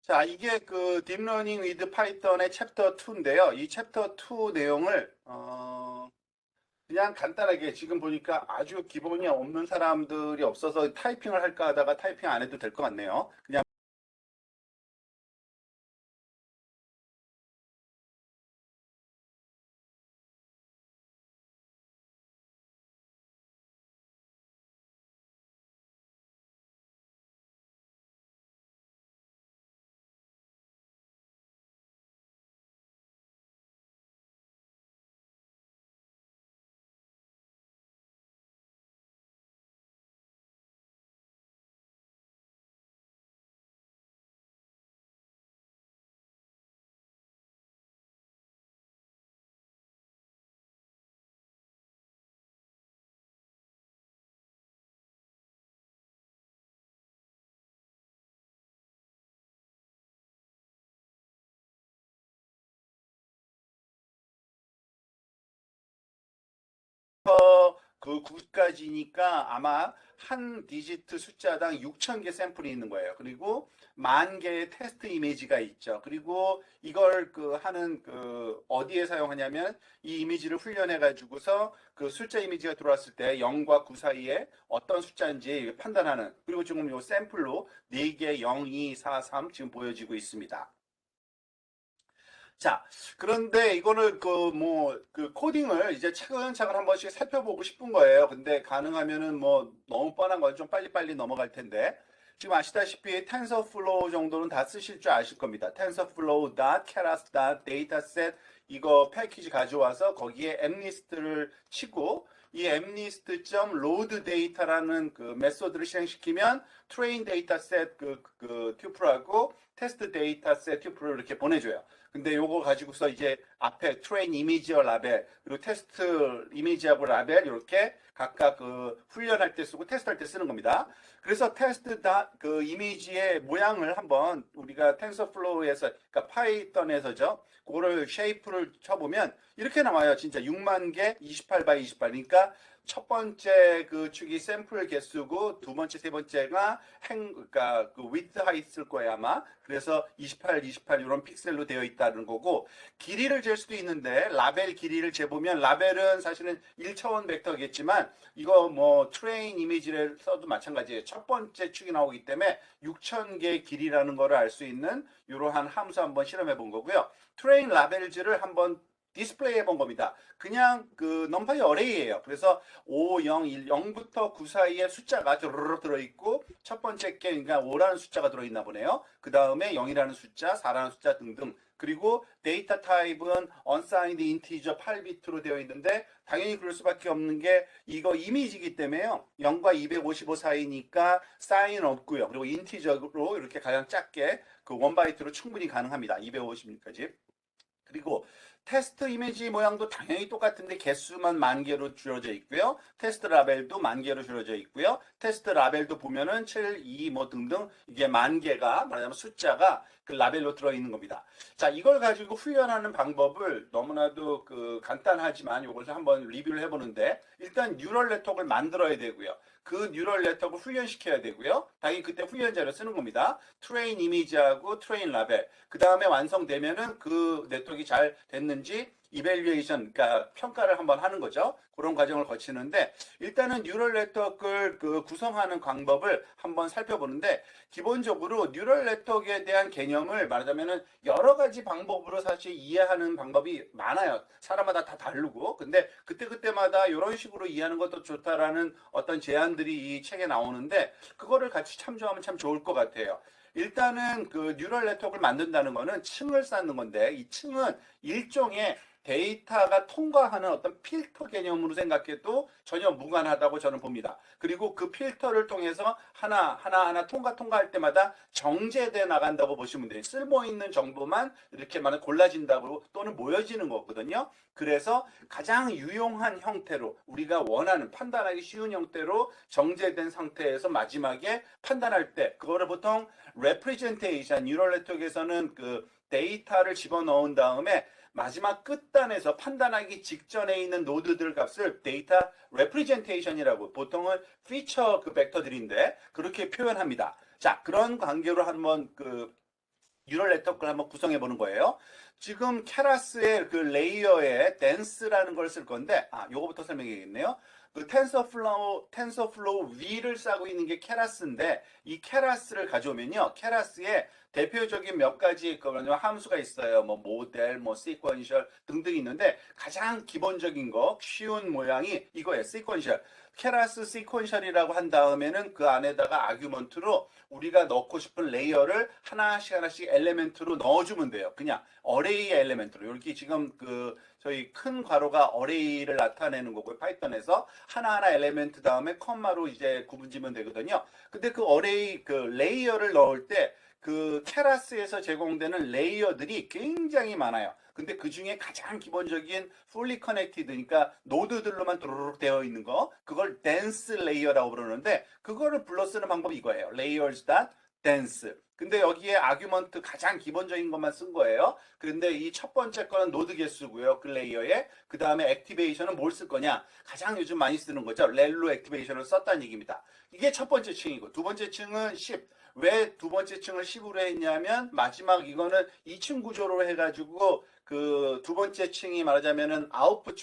자, 이게 그 딥러닝 위드 파이썬의 챕터 2인데요. 이 챕터 2 내용을 그냥 간단하게 지금 보니까 아주 기본이 없는 사람들이 없어서 타이핑을 할까 하다가 타이핑 안 해도 될 것 같네요. 그냥 그 9까지니까 아마 한 디지트 숫자당 6,000개 샘플이 있는 거예요. 그리고 10,000개의 테스트 이미지가 있죠. 그리고 이걸 그 하는 그 어디에 사용하냐면 이 이미지를 훈련해 가지고서 그 숫자 이미지가 들어왔을 때 0과 9 사이에 어떤 숫자인지 판단하는, 그리고 지금 요 샘플로 4개 0, 2, 4, 3 지금 보여지고 있습니다. 자, 그런데 이거는 그 코딩을 이제 차근차근 한 번씩 살펴보고 싶은 거예요. 근데 가능하면은 뭐 너무 뻔한 건 좀 빨리빨리 넘어갈 텐데. 지금 아시다시피 TensorFlow 정도는 다 쓰실 줄 아실 겁니다. TensorFlow, Keras, Dataset 이거 패키지 가져와서 거기에 mlist를 치고 이 mlist.load data라는 그 메소드를 실행시키면 train dataset 그 튜플하고 테스트 데이터셋 튜플을 이렇게 보내줘요. 근데 요거 가지고서 이제 앞에 트레인 이미지와 라벨 그리고 테스트 이미지하고 라벨 이렇게 각각 그 훈련할 때 쓰고 테스트할 때 쓰는 겁니다. 그래서 테스트 그 이미지의 모양을 한번 우리가 텐서플로우에서 그러니까 파이썬에서죠. 그거를 쉐이프를 쳐보면 이렇게 나와요. 진짜 6만 개 28 바이 28. 그러니까 첫 번째 그 축이 샘플 개수고 두 번째, 세 번째가 그러니까 그 width height일 거예요 아마. 그래서 28, 28 이런 픽셀로 되어 있다는 거고 길이를 잴 수도 있는데 라벨 길이를 재보면 라벨은 사실은 1차원 벡터겠지만 이거 뭐 트레인 이미지를 써도 마찬가지예요. 첫 번째 축이 나오기 때문에 6,000개 길이라는 거를 알 수 있는 이러한 함수 한번 실험해 본 거고요. 트레인 라벨즈를 한번 디스플레이 해본 겁니다. 그냥 그 넘파이 어레이예요. 그래서 5, 0, 1, 0부터 9 사이에 숫자가 드르르 들어있고 첫 번째 게 그러니까 5라는 숫자가 들어있나 보네요. 그 다음에 0이라는 숫자, 4라는 숫자 등등. 그리고 데이터 타입은 unsigned integer 8비트로 되어 있는데 당연히 그럴 수밖에 없는 게 이거 이미지이기 때문에요. 0과 255 사이니까 사인 없고요. 그리고 인티저로 이렇게 가장 작게 그 1바이트로 충분히 가능합니다. 256까지. 그리고 테스트 이미지 모양도 당연히 똑같은데 개수만 10,000개로 줄여져 있고요. 테스트 라벨도 10,000개로 줄여져 있고요. 테스트 라벨도 보면은 7, 2 뭐 등등 이게 10,000개가 말하자면 숫자가 그 라벨로 들어있는 겁니다. 자, 이걸 가지고 훈련하는 방법을 너무나도 그 간단하지만 이것을 한번 리뷰를 해보는데 일단 뉴럴 네트워크를 만들어야 되고요. 그 뉴럴 네트워크를 훈련시켜야 되고요. 당연히 그때 훈련자를 쓰는 겁니다. 트레인 이미지하고 트레인 라벨. 그 다음에 완성되면은 그 네트워크가 잘 됐는지 이밸류에이션, 그러니까 평가를 한번 하는 거죠. 그런 과정을 거치는데 일단은 뉴럴 네트워크를 그 구성하는 방법을 한번 살펴보는데 기본적으로 뉴럴 네트워크에 대한 개념을 말하자면은 여러 가지 방법으로 사실 이해하는 방법이 많아요. 사람마다 다 다르고. 근데 그때그때마다 이런 식으로 이해하는 것도 좋다라는 어떤 제안들이 이 책에 나오는데 그거를 같이 참조하면 참 좋을 것 같아요. 일단은 그 뉴럴 네트워크를 만든다는 거는 층을 쌓는 건데 이 층은 일종의 데이터가 통과하는 어떤 필터 개념으로 생각해도 전혀 무관하다고 저는 봅니다. 그리고 그 필터를 통해서 하나 통과할 때마다 정제돼 나간다고 보시면 돼요. 쓸모 있는 정보만 이렇게 만약 골라진다고 또는 모여지는 거거든요. 그래서 가장 유용한 형태로 우리가 원하는 판단하기 쉬운 형태로 정제된 상태에서 마지막에 판단할 때 그거를 보통 representation 뉴럴 네트워크에서는 그 데이터를 집어넣은 다음에 마지막 끝단에서 판단하기 직전에 있는 노드들 값을 데이터 레프리젠테이션이라고 보통은 피처 그 벡터들인데 그렇게 표현합니다. 자, 그런 관계로 한번 그 뉴럴 네트워크를 한번 구성해 보는 거예요. 지금 케라스의 그 레이어에 댄스라는 걸 쓸 건데, 요거부터 설명해야겠네요. 그 텐서플로우 위를 싸고 있는 게 케라스인데, 이 케라스를 가져오면요, 케라스에 대표적인 몇 가지 그 함수가 있어요. 뭐 모델, 뭐 시퀀셜 등등이 있는데 가장 기본적인 거 쉬운 모양이 이거예요. 시퀀셜. 케라스 시퀀셜이라고 한 다음에는 그 안에다가 아규먼트로 우리가 넣고 싶은 레이어를 하나씩 하나씩 엘레멘트로 넣어주면 돼요. 그냥 어레이 엘레멘트로. 이렇게 지금 그 저희 큰 괄호가 어레이를 나타내는 거고요. 파이썬에서 하나하나 엘레멘트 다음에 컴마로 이제 구분지면 되거든요. 근데 그 어레이 그 레이어를 넣을 때 그 케라스에서 제공되는 레이어들이 굉장히 많아요. 근데 그 중에 가장 기본적인 fully connected, 그러니까 노드들로만 도로록 되어 있는 거, 그걸 dense layer라고 부르는데, 그거를 불러 쓰는 방법이 이거예요. layers.dense. 근데 여기에 아규먼트 가장 기본적인 것만 쓴 거예요. 그런데 이 첫 번째 거는 노드 개수고요. 그 레이어에. 그 다음에 액티베이션은 뭘 쓸 거냐? 가장 요즘 많이 쓰는 거죠. 렐로 액티베이션을 썼다는 얘기입니다. 이게 첫 번째 층이고, 두 번째 층은 10. 왜 두 번째 층을 10으로 했냐면, 마지막 이거는 2층 구조로 해가지고 그 두 번째 층이 말하자면은 아웃풋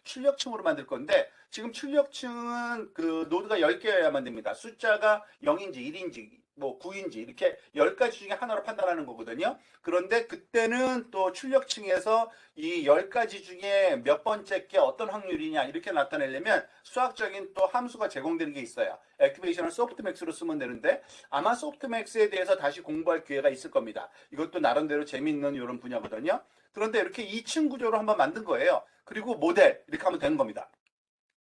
출력층으로 만들 건데, 지금 출력층은 그 노드가 10개여야만 됩니다. 숫자가 0인지 1인지 뭐 9인지 이렇게 10가지 중에 하나로 판단하는 거거든요. 그런데 그때는 또 출력층에서 이 10가지 중에 몇 번째 게 어떤 확률이냐 이렇게 나타내려면 수학적인 또 함수가 제공되는 게 있어요. 액티베이션을 소프트맥스로 쓰면 되는데, 아마 소프트맥스에 대해서 다시 공부할 기회가 있을 겁니다. 이것도 나름대로 재미있는 이런 분야거든요. 그런데 이렇게 2층 구조로 한번 만든 거예요. 그리고 모델 이렇게 하면 되는 겁니다.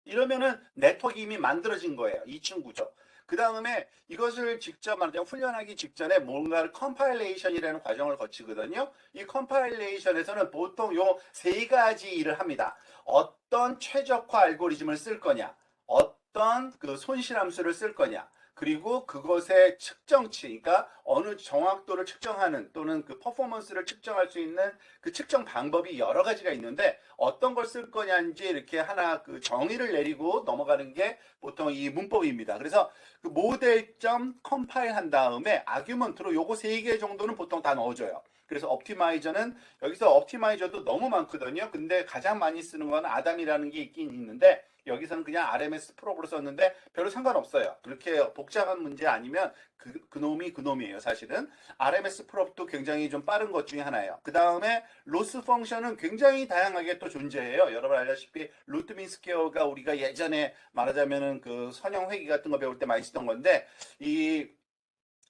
이러면은 네트워크 이미 만들어진 거예요. 2층 구조. 그 다음에 이것을 직접 말하자면 훈련하기 직전에 뭔가를 컴파일레이션이라는 과정을 거치거든요. 이 컴파일레이션에서는 보통 요 세 가지 일을 합니다. 어떤 최적화 알고리즘을 쓸 거냐, 어떤 그 손실함수를 쓸 거냐, 그리고 그것의 측정치, 그러니까 어느 정확도를 측정하는 또는 그 퍼포먼스를 측정할 수 있는 그 측정 방법이 여러 가지가 있는데, 어떤 걸 쓸 거냐인지 이렇게 하나 그 정의를 내리고 넘어가는 게 보통 이 문법입니다. 그래서 그 모델점 컴파일 한 다음에 아규먼트로 요거 세 개 정도는 보통 다 넣어줘요. 그래서 옵티마이저는 여기서 옵티마이저도 너무 많거든요. 근데 가장 많이 쓰는 건 아담이라는 게 있긴 있는데, 여기서는 그냥 RMS 프로브로 썼는데 별로 상관없어요. 그렇게 복잡한 문제 아니면 그놈이 그놈이에요. 사실은 RMS 프로브도 굉장히 좀 빠른 것 중에 하나예요. 그 다음에 로스 펑션은 굉장히 다양하게 또 존재해요. 여러분 알다시피 루트민 스퀘어가 우리가 예전에 말하자면은 그 선형 회귀 같은 거 배울 때 많이 쓰던 건데, 이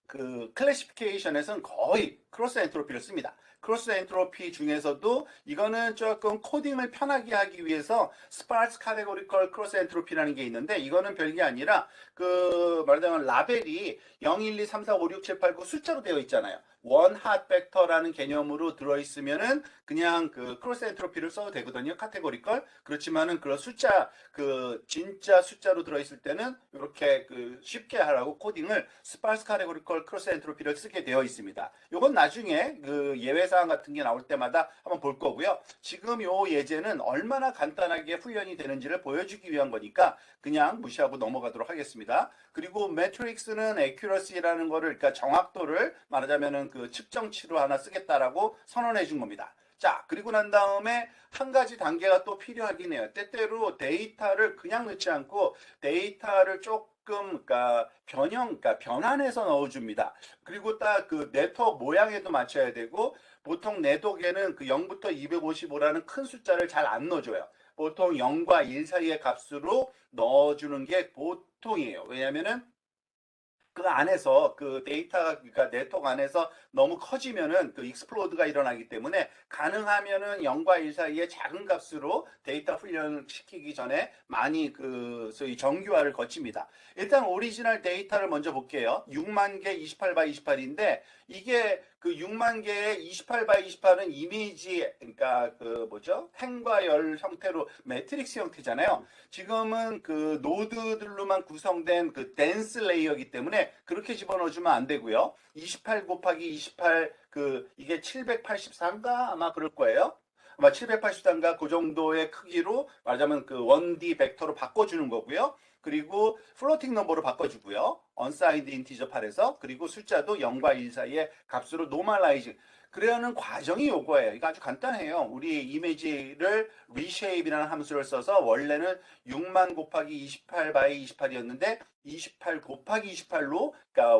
그 클래시피케이션에서는 거의 크로스 엔트로피를 씁니다. 크로스 엔트로피 중에서도 이거는 조금 코딩을 편하게 하기 위해서 스파르스 카테고리컬 크로스 엔트로피라는 게 있는데, 이거는 별게 아니라 그 말하자면 라벨이 0, 1, 2, 3, 4, 5, 6, 7, 8, 9 숫자로 되어 있잖아요. 원 핫 벡터라는 개념으로 들어있으면은 그냥 그 크로스 엔트로피를 써도 되거든요. 카테고리컬. 그렇지만은 그런 숫자 그 진짜 숫자로 들어있을 때는 이렇게 그 쉽게 하라고 코딩을 스파르스 카테고리컬 크로스 엔트로피를 쓰게 되어 있습니다. 이건 나중에 그 예외 사항 같은 게 나올 때마다 한번 볼 거고요. 지금 요 예제는 얼마나 간단하게 훈련이 되는지를 보여주기 위한 거니까 그냥 무시하고 넘어가도록 하겠습니다. 그리고 매트릭스는 accuracy라는 거를, 그러니까 정확도를 말하자면은 그 측정치로 하나 쓰겠다라고 선언해 준 겁니다. 자, 그리고 난 다음에 한 가지 단계가 또 필요하긴 해요. 때때로 데이터를 그냥 넣지 않고 데이터를 조금, 그러니까 그러니까 변환해서 넣어줍니다. 그리고 딱 그 네트워크 모양에도 맞춰야 되고, 보통 네트워크에는 그 0부터 255라는 큰 숫자를 잘 안 넣어줘요. 보통 0과 1 사이의 값으로 넣어주는 게 보통이에요. 왜냐면은 그 안에서 그 데이터가, 그러니까 네트워크 안에서 너무 커지면은 그 익스플로드가 일어나기 때문에 가능하면은 0과 1 사이의 작은 값으로 데이터 훈련을 시키기 전에 많이 그 소위 정규화를 거칩니다. 일단 오리지널 데이터를 먼저 볼게요. 6만 개 28 바이 28인데, 이게 그 6만 개의 28 바이 28은 이미지, 그러니까 그 뭐죠? 행과 열 형태로 매트릭스 형태잖아요. 지금은 그 노드들로만 구성된 그 덴스 레이어이기 때문에 그렇게 집어넣어주면 안 되고요. 28 곱하기 28, 그 이게 784인가 아마 그럴 거예요. 아마 784인가 그 정도의 크기로 말하자면 그 1D 벡터로 바꿔주는 거고요. 그리고 플로팅 넘버로 바꿔주고요. unsigned integer 팔에서 그리고 숫자도 0과 1 사이의 값으로 normalizing. 그래야하는 과정이 요거예요. 이거 아주 간단해요. 우리 이미지를 reshape이라는 함수를 써서 원래는 6만 곱하기 28 by 28이었는데 28 곱하기 28로 그러니까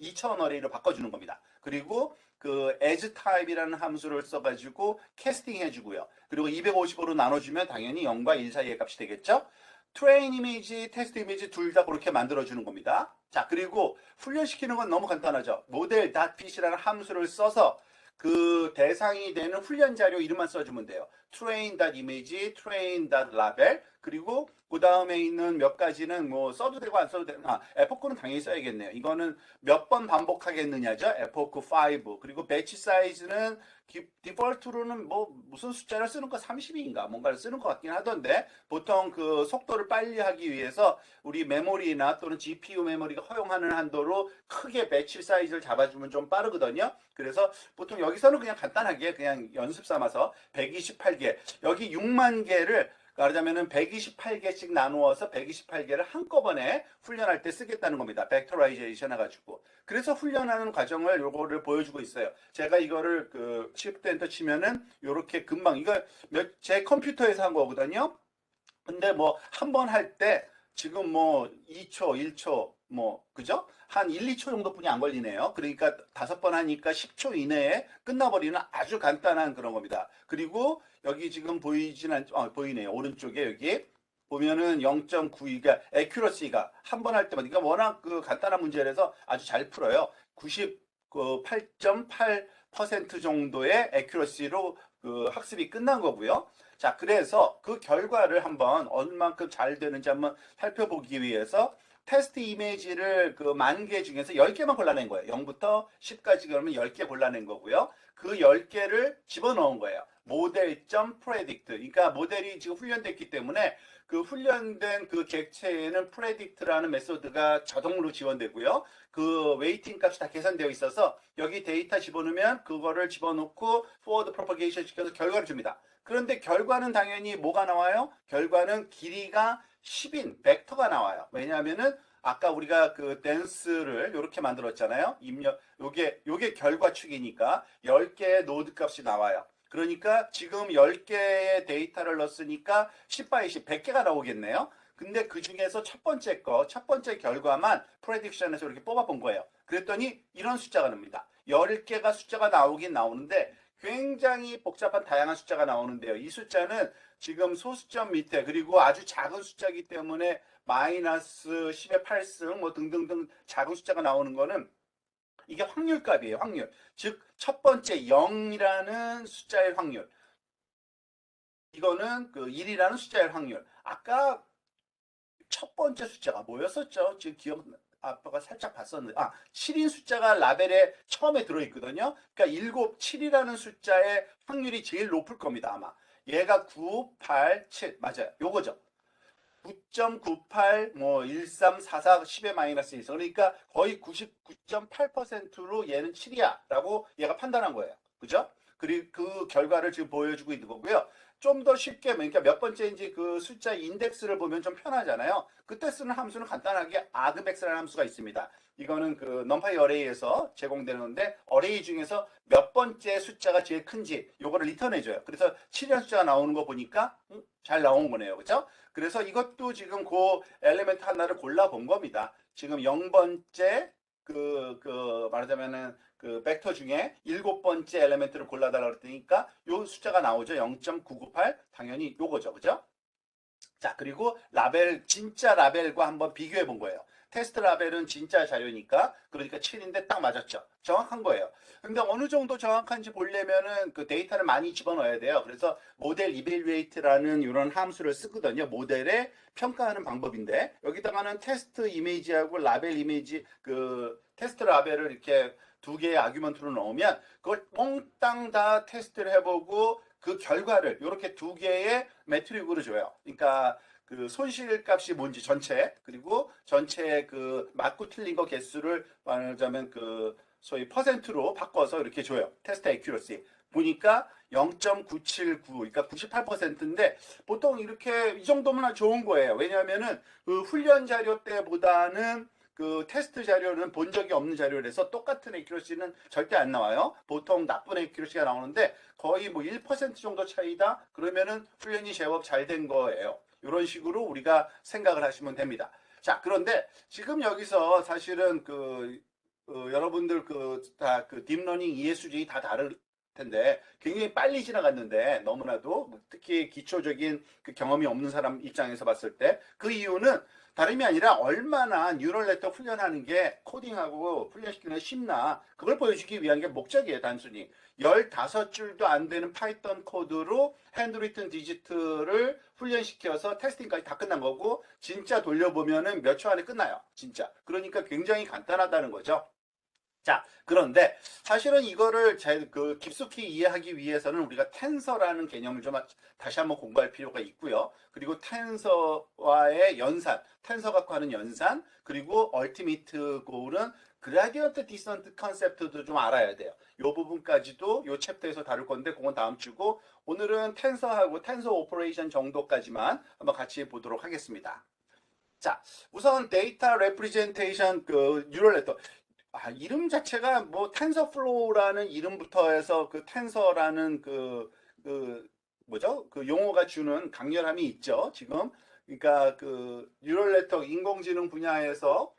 2차원 어레이로 바꿔주는 겁니다. 그리고 그 as type이라는 함수를 써가지고 캐스팅 해주고요. 그리고 255로 나눠주면 당연히 0과 1 사이의 값이 되겠죠. 트레인 이미지, 테스트 이미지 둘 다 그렇게 만들어주는 겁니다. 자, 그리고 훈련시키는 건 너무 간단하죠. model.fit이라는 함수를 써서 그 대상이 되는 훈련 자료 이름만 써주면 돼요. train.image, train.label, 그리고 그 다음에 있는 몇 가지는 뭐 써도 되고 안 써도 되고, epoch는 당연히 써야겠네요. 이거는 몇 번 반복하겠느냐죠. epoch 5. 그리고 배치 사이즈는 디폴트로는 뭐 무슨 숫자를 쓰는 거 30인가 뭔가를 쓰는 것 같긴 하던데 보통 그 속도를 빨리 하기 위해서 우리 메모리나 또는 GPU 메모리가 허용하는 한도로 크게 배치 사이즈를 잡아주면 좀 빠르거든요. 그래서 보통 여기서는 그냥 간단하게 그냥 연습 삼아서 128개 여기 6만 개를 말하자면은 128개씩 나누어서 128개를 한꺼번에 훈련할 때 쓰겠다는 겁니다. 벡터라이제이션 해가지고. 그래서 훈련하는 과정을 요거를 보여주고 있어요. 제가 이거를 그 시프트 엔터 치면은 요렇게 금방 이거 제 컴퓨터에서 한 거거든요. 근데 뭐 한 번 할 때 지금 뭐 2초, 1초 뭐 그죠? 한 1, 2초 정도뿐이 안 걸리네요. 그러니까 5번 하니까 10초 이내에 끝나버리는 아주 간단한 그런 겁니다. 그리고 여기 지금 보이진 보이네요. 오른쪽에 여기 보면은 0.92, 그러니까 accuracy가 한 번 할 때마다, 그러니까 워낙 그 간단한 문제라서 아주 잘 풀어요. 98.8% 정도의 accuracy로 그 학습이 끝난 거고요. 자, 그래서 그 결과를 한번 얼만큼 잘 되는지 한번 살펴보기 위해서 테스트 이미지를 그 10,000개 중에서 10개만 골라낸 거예요. 0부터 10까지 그러면 10개 골라낸 거고요. 그 10개를 집어넣은 거예요. model.predict. 그러니까 모델이 지금 훈련됐기 때문에 그 훈련된 그 객체에는 predict라는 메소드가 자동으로 지원되고요. 그 웨이팅 값이 다 계산되어 있어서 여기 데이터 집어넣으면 그거를 집어넣고 forward propagation 시켜서 결과를 줍니다. 그런데 결과는 당연히 뭐가 나와요? 결과는 길이가 10인 벡터가 나와요. 왜냐하면은 아까 우리가 그 댄스를 이렇게 만들었잖아요. 요게 결과축이니까 10개의 노드 값이 나와요. 그러니까 지금 10개의 데이터를 넣었으니까 10 by 10, 100개가 나오겠네요. 근데 그 중에서 첫 번째 결과만 프레딕션에서 이렇게 뽑아본 거예요. 그랬더니 이런 숫자가 납니다. 10개가 숫자가 나오긴 나오는데 굉장히 복잡한 다양한 숫자가 나오는데요. 이 숫자는 지금 소수점 밑에 그리고 아주 작은 숫자이기 때문에 마이너스 10의 8승 뭐 등등등 작은 숫자가 나오는 거는 이게 확률값이에요. 확률. 즉 첫 번째 0이라는 숫자의 확률. 이거는 그 1이라는 숫자의 확률. 아까 첫 번째 숫자가 뭐였었죠? 지금 아빠가 살짝 봤었는데 7인 숫자가 라벨에 처음에 들어있거든요. 그러니까 7, 7이라는 숫자의 확률이 제일 높을 겁니다. 아마 얘가 9, 8, 7 맞아요. 요거죠. 9.98, 뭐 1344, 10의 마이너스 1. 그러니까 거의 99.8%로 얘는 7이야 라고 얘가 판단한 거예요. 그죠? 그리고 그 결과를 지금 보여주고 있는 거고요. 좀 더 쉽게, 그러니까 몇 번째인지 그 숫자 인덱스를 보면 좀 편하잖아요. 그때 쓰는 함수는 간단하게 argmax라는 함수가 있습니다. 이거는 그 numpy 어레이에서 제공되는데 어레이 중에서 몇 번째 숫자가 제일 큰지 요거를 리턴해줘요. 그래서 7이라는 숫자가 나오는 거 보니까 잘 나온 거네요. 그죠? 그래서 이것도 지금 그 엘리멘트 하나를 골라본 겁니다. 지금 0번째 말하자면은 그 벡터 중에 7번째 엘리멘트를 골라달라고 그랬으니까 요 숫자가 나오죠. 0.998. 당연히 요거죠. 그죠? 자, 그리고 라벨, 진짜 라벨과 한번 비교해 본 거예요. 테스트 라벨은 진짜 자료니까, 그러니까 7인데 딱 맞았죠. 정확한 거예요. 근데 어느 정도 정확한지 보려면은 그 데이터를 많이 집어넣어야 돼요. 그래서 모델 이벨리에이트라는 이런 함수를 쓰거든요. 모델에 평가하는 방법인데, 여기다가는 테스트 이미지하고 라벨 이미지, 그 테스트 라벨을 이렇게 두 개의 아규먼트로 넣으면 그걸 몽땅 다 테스트를 해보고 그 결과를 이렇게 두 개의 매트릭으로 줘요. 그러니까 그 손실 값이 뭔지 전체 그리고 전체 그 맞고 틀린 거 개수를 말하자면 그 소위 퍼센트로 바꿔서 이렇게 줘요. 테스트 액큐러시 보니까 0.979 그러니까 98%인데 보통 이렇게 이 정도면 좋은 거예요. 왜냐하면은 그 훈련 자료 때보다는 그 테스트 자료는 본 적이 없는 자료라서 똑같은 액큐러시는 절대 안 나와요. 보통 나쁜 액큐러시가 나오는데 거의 뭐 1% 정도 차이다. 그러면은 훈련이 제법 잘 된 거예요. 이런 식으로 우리가 생각을 하시면 됩니다. 자, 그런데 지금 여기서 사실은 여러분들 다 딥러닝 이해 수준이 다 다를 텐데 굉장히 빨리 지나갔는데 너무나도 특히 기초적인 그 경험이 없는 사람 입장에서 봤을 때 그 이유는 다름이 아니라 얼마나 뉴럴 네트워크 훈련하는 게 코딩하고 훈련시키는 게 쉽나 그걸 보여주기 위한 게 목적이에요. 단순히 15줄도 안 되는 파이썬 코드로 핸드리튼 디지트를 훈련시켜서 테스팅까지 다 끝난 거고 진짜 돌려보면은 몇 초 안에 끝나요. 진짜. 그러니까 굉장히 간단하다는 거죠. 자, 그런데 사실은 이거를 깊숙이 이해하기 위해서는 우리가 텐서라는 개념을 좀 다시 한번 공부할 필요가 있고요. 그리고 텐서와의 연산, 텐서 갖고 하는 연산, 그리고 얼티미트 고울은 그라디언트 디선트 컨셉트도 좀 알아야 돼요. 이 부분까지도 이 챕터에서 다룰 건데 그건 다음 주고 오늘은 텐서하고 텐서 오퍼레이션 정도까지만 한번 같이 보도록 하겠습니다. 자, 우선 데이터 레프리젠테이션 뉴럴 네트워크 이름 자체가 뭐 텐서플로우라는 이름부터 해서 그 텐서라는 뭐죠? 그 용어가 주는 강렬함이 있죠. 지금 그러니까 그 뉴럴 네트워크 인공지능 분야에서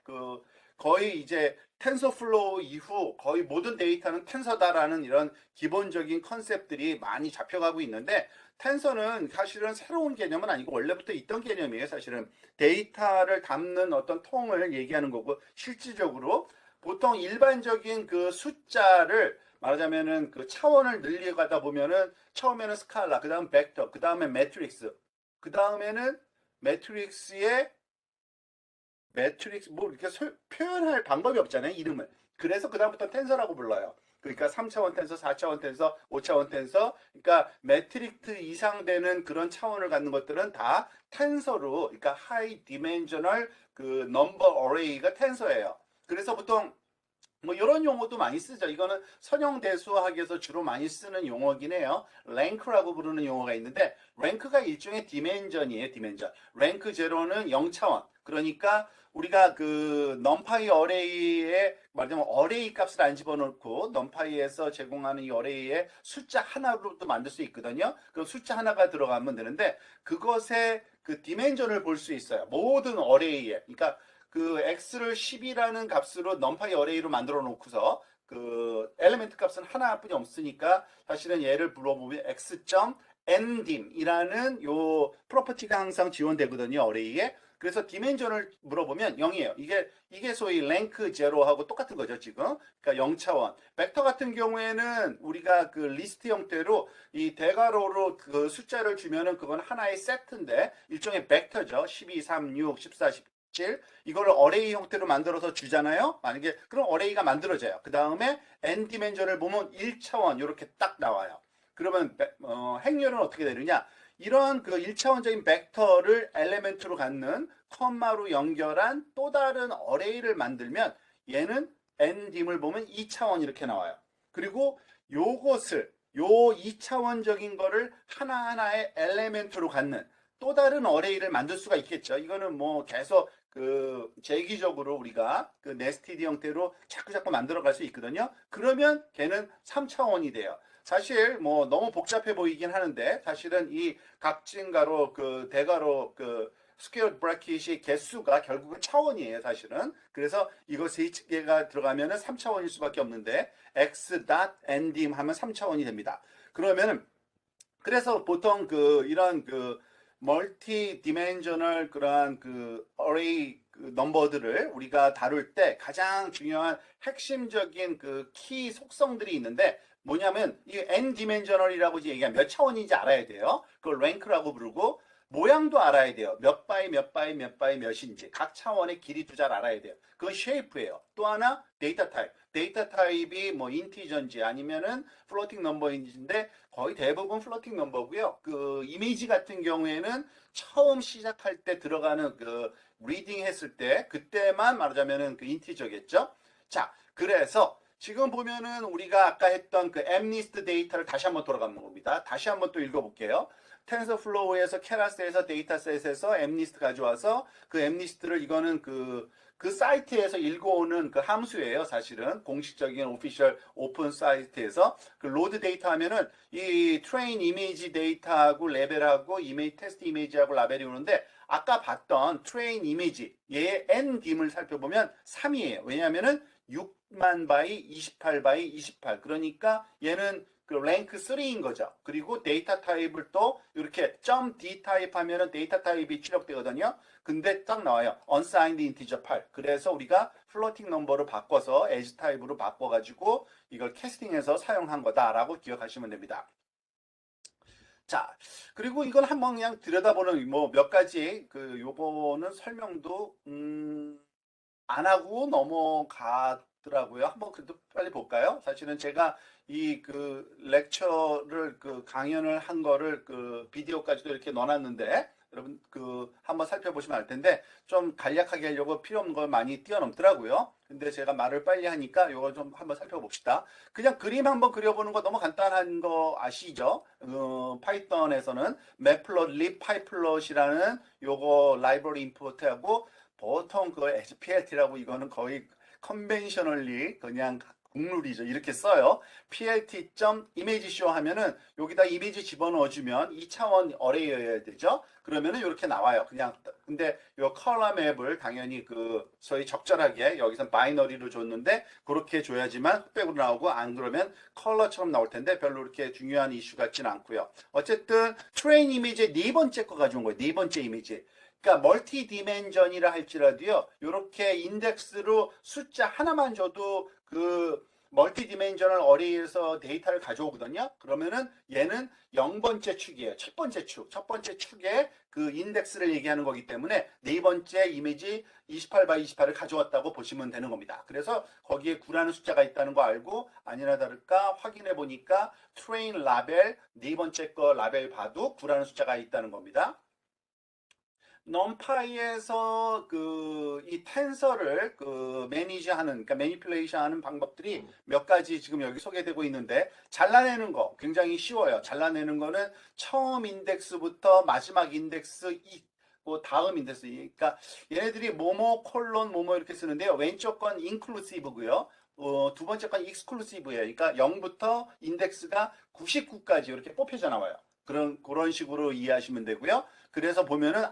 거의 이제 텐서플로우 이후 거의 모든 데이터는 텐서다라는 이런 기본적인 컨셉들이 많이 잡혀가고 있는데 텐서는 사실은 새로운 개념은 아니고 원래부터 있던 개념이에요. 사실은 데이터를 담는 어떤 통을 얘기하는 거고 실질적으로 보통 일반적인 그 숫자를 말하자면은 그 차원을 늘려가다 보면은 처음에는 스칼라, 그 다음 벡터, 그 다음에 매트릭스, 그 다음에는 매트릭스의 매트릭스 뭐 이렇게 표현할 방법이 없잖아요. 이름을. 그래서 그 다음부터 텐서라고 불러요. 그러니까 3차원 텐서, 4차원 텐서, 5차원 텐서, 그러니까 매트릭스 이상 되는 그런 차원을 갖는 것들은 다 텐서로, 그러니까 하이 디멘셔널 그 넘버 어레이가 텐서예요. 그래서 보통 뭐 이런 용어도 많이 쓰죠. 이거는 선형대수학에서 주로 많이 쓰는 용어긴 해요. 랭크라고 부르는 용어가 있는데 랭크가 일종의 디멘전이에요. 디멘전. 랭크 제로는 0차원. 그러니까 우리가 그 넘파이 어레이에 말하자면 어레이 값을 안 집어넣고 넘파이에서 제공하는 이 어레이에 숫자 하나로도 만들 수 있거든요. 그럼 숫자 하나가 들어가면 되는데 그것의 그 디멘전을 볼 수 있어요. 모든 어레이에. 그러니까 그 x를 10이라는 값으로 넘파이 어레이로 만들어 놓고서 그 엘리멘트 값은 하나뿐이 없으니까 사실은 얘를 물어보면 x.ndim 이라는 요 프로퍼티가 항상 지원되거든요. 어레이에. 그래서 디멘전을 물어보면 0이에요. 이게 소위 랭크 제로하고 똑같은 거죠, 지금. 그러니까 0차원. 벡터 같은 경우에는 우리가 그 리스트 형태로 이 대괄호로 그 숫자를 주면은 그건 하나의 세트인데 일종의 벡터죠. 12, 3, 6, 14, 17 이걸 어레이 형태로 만들어서 주잖아요. 만약에 그럼 어레이가 만들어져요. 그 다음에 n 디멘전을 보면 1차원 이렇게 딱 나와요. 그러면 행렬은 어떻게 되느냐? 이런 그 1차원적인 벡터를 엘리멘트로 갖는 컴마로 연결한 또 다른 어레이를 만들면 얘는 n딤을 보면 2차원 이렇게 나와요. 그리고 요것을 요 2차원적인 거를 하나하나의 엘리멘트로 갖는 또 다른 어레이를 만들 수가 있겠죠. 이거는 뭐 계속 그 재기적으로 우리가 그 네스티드 형태로 자꾸 만들어 갈 수 있거든요. 그러면 걔는 3차원이 돼요. 사실 뭐 너무 복잡해 보이긴 하는데 사실은 이 각진가로 그 대가로 그 스퀘어 브래킷이 개수가 결국은 차원이에요, 사실은. 그래서 이거 세 개가 들어가면은 3차원일 수밖에 없는데 x.ndim 하면 3차원이 됩니다. 그러면은 그래서 보통 이런 멀티 디멘셔널 그러한 어레이 넘버들을 우리가 다룰 때 가장 중요한 핵심적인 키 속성들이 있는데 뭐냐면 이 n 디멘셔널이라고 얘기하면 몇 차원인지 알아야 돼요. 그걸 랭크라고 부르고 모양도 알아야 돼요. 몇 바이 몇 바이 몇 바이 몇인지 각 차원의 길이도 잘 알아야 돼요. 그건 쉐이프예요. 또 하나 데이터 타입. 데이터 타입이 뭐 인티저인지 아니면은 플로팅 넘버인지인데 거의 대부분 플로팅 넘버고요. 그 이미지 같은 경우에는 처음 시작할 때 들어가는 리딩 했을 때 그때만 말하자면은 인티저겠죠. 자, 그래서 지금 보면은 우리가 아까 했던 엠니스트 데이터를 다시 한번 돌아가는 겁니다. 다시 한번 또 읽어볼게요. 텐서플로우에서 케라스에서 데이터셋에서 엠니스트 가져와서 그 엠니스트를 이거는 그 사이트에서 읽어오는 그 함수예요. 사실은 공식적인 오피셜 오픈 사이트에서 그 로드 데이터 하면은 이 트레인 이미지 데이터하고 레벨하고 이미지 테스트 이미지하고 라벨이 오는데 아까 봤던 트레인 이미지 얘의 n 딤을 살펴보면 3이에요. 왜냐하면은 6만 바이 28 바이 28 그러니까 얘는 그 랭크 3인 거죠. 그리고 데이터 타입을 또 이렇게 .d 타입 하면은 데이터 타입이 출력되거든요. 근데 딱 나와요. unsigned integer 8. 그래서 우리가 플로팅 넘버로 바꿔서 edge 타입으로 바꿔가지고 이걸 캐스팅해서 사용한 거다라고 기억하시면 됩니다. 자, 그리고 이건 한번 그냥 들여다보는 뭐 몇 가지 그 요거는 설명도 안 하고 넘어가더라고요. 한번 그래도 빨리 볼까요? 사실은 제가 이 그 렉처를 그 강연을 한 거를 그 비디오까지도 이렇게 넣어놨는데 여러분 그 한번 살펴보시면 알 텐데 좀 간략하게 하려고 필요 없는 걸 많이 뛰어넘더라고요. 근데 제가 말을 빨리 하니까 이거 좀 한번 살펴봅시다. 그냥 그림 한번 그려보는 거 너무 간단한 거 아시죠? 파이썬에서는 matplotlib pyplot이라는 요거 라이브러리 임포트하고 보통 그걸 SPLT라고 이거는 거의 컨벤셔널리 그냥 국룰이죠. 이렇게 써요. plt.imageShow 하면은 여기다 이미지 집어넣어주면 2차원 어레이여야 되죠. 그러면은 이렇게 나와요. 그냥 근데 요 컬러 맵을 당연히 그 소위 적절하게 여기선 바이너리로 줬는데 그렇게 줘야지만 흑백으로 나오고 안 그러면 컬러처럼 나올 텐데 별로 이렇게 중요한 이슈 같지는 않고요. 어쨌든 트레인 이미지 네 번째 거 가져온 거예요. 네 번째 이미지. 그러니까 멀티 디멘전이라 할지라도요. 이렇게 인덱스로 숫자 하나만 줘도 그 멀티 디멘전을 어레이에서 데이터를 가져오거든요. 그러면은 얘는 0번째 축이에요. 첫 번째 축. 첫 번째 축에 그 인덱스를 얘기하는 거기 때문에 네 번째 이미지 28 바이 28을 가져왔다고 보시면 되는 겁니다. 그래서 거기에 9라는 숫자가 있다는 거 알고 아니나 다를까 확인해 보니까 트레인 라벨 네 번째 거 라벨 봐도 9라는 숫자가 있다는 겁니다. 넘파이에서 그 이 텐서를 그 매니지하는 그러니까 매니플레이션 하는 방법들이 몇 가지 지금 여기 소개되고 있는데 잘라내는 거 굉장히 쉬워요. 잘라내는 거는 처음 인덱스부터 마지막 인덱스 뭐 다음 인덱스 그러니까 얘네들이 뭐뭐 콜론 뭐뭐 이렇게 쓰는데요. 왼쪽 건 인클루시브고요. 두 번째 건 익스클루시브예요. 그러니까 0부터 인덱스가 99까지 이렇게 뽑혀져 나와요. 그런 식으로 이해하시면 되고요. 그래서 보면은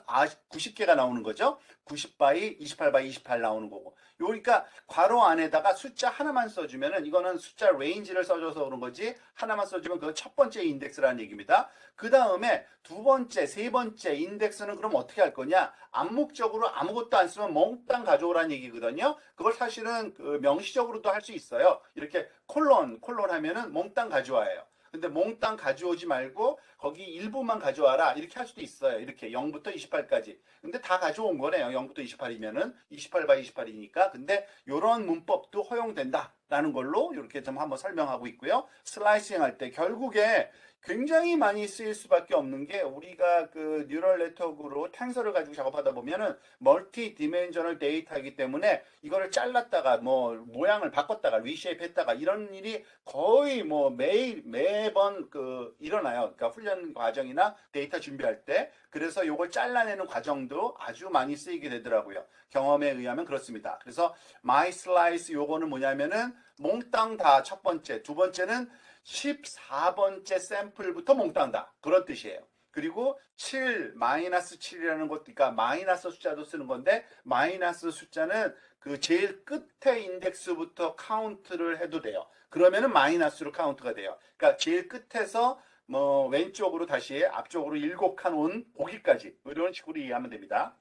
90개가 나오는 거죠. 90 바이 28 바이 28 나오는 거고. 그러니까 괄호 안에다가 숫자 하나만 써주면은 이거는 숫자 레인지를 써줘서 그런 거지 하나만 써주면 그건 첫 번째 인덱스라는 얘기입니다. 그 다음에 두 번째, 세 번째 인덱스는 그럼 어떻게 할 거냐? 암묵적으로 아무것도 안 쓰면 몽땅 가져오라는 얘기거든요. 그걸 사실은 그 명시적으로도 할 수 있어요. 이렇게 콜론 하면은 몽땅 가져와요. 근데 몽땅 가져오지 말고 거기 일부만 가져와라 이렇게 할 수도 있어요. 이렇게 0부터 28까지. 근데 다 가져온 거네요. 0부터 28이면은 28 바이 28이니까. 근데 이런 문법도 허용된다라는 걸로 이렇게 좀 한번 설명하고 있고요. 슬라이싱 할 때 결국에 굉장히 많이 쓰일 수밖에 없는 게 우리가 그 뉴럴 네트워크로 텐서를 가지고 작업하다 보면은 멀티 디멘셔널 데이터이기 때문에 이거를 잘랐다가 뭐 모양을 바꿨다가 리쉐이프 했다가 이런 일이 거의 뭐 매번 그 일어나요. 그러니까 훈련 과정이나 데이터 준비할 때. 그래서 이걸 잘라내는 과정도 아주 많이 쓰이게 되더라고요. 경험에 의하면 그렇습니다. 그래서 my slice 요거는 뭐냐면은 몽땅 다 첫 번째, 두 번째는 14번째 샘플부터 몽땅 다 그런 뜻이에요. 그리고 7, 마이너스 7이라는 것도, 그러니까 마이너스 숫자도 쓰는 건데, 마이너스 숫자는 그 제일 끝에 인덱스부터 카운트를 해도 돼요. 그러면은 마이너스로 카운트가 돼요. 그러니까 제일 끝에서 뭐 왼쪽으로 다시 앞쪽으로 7칸 온 거기까지 이런 식으로 이해하면 됩니다.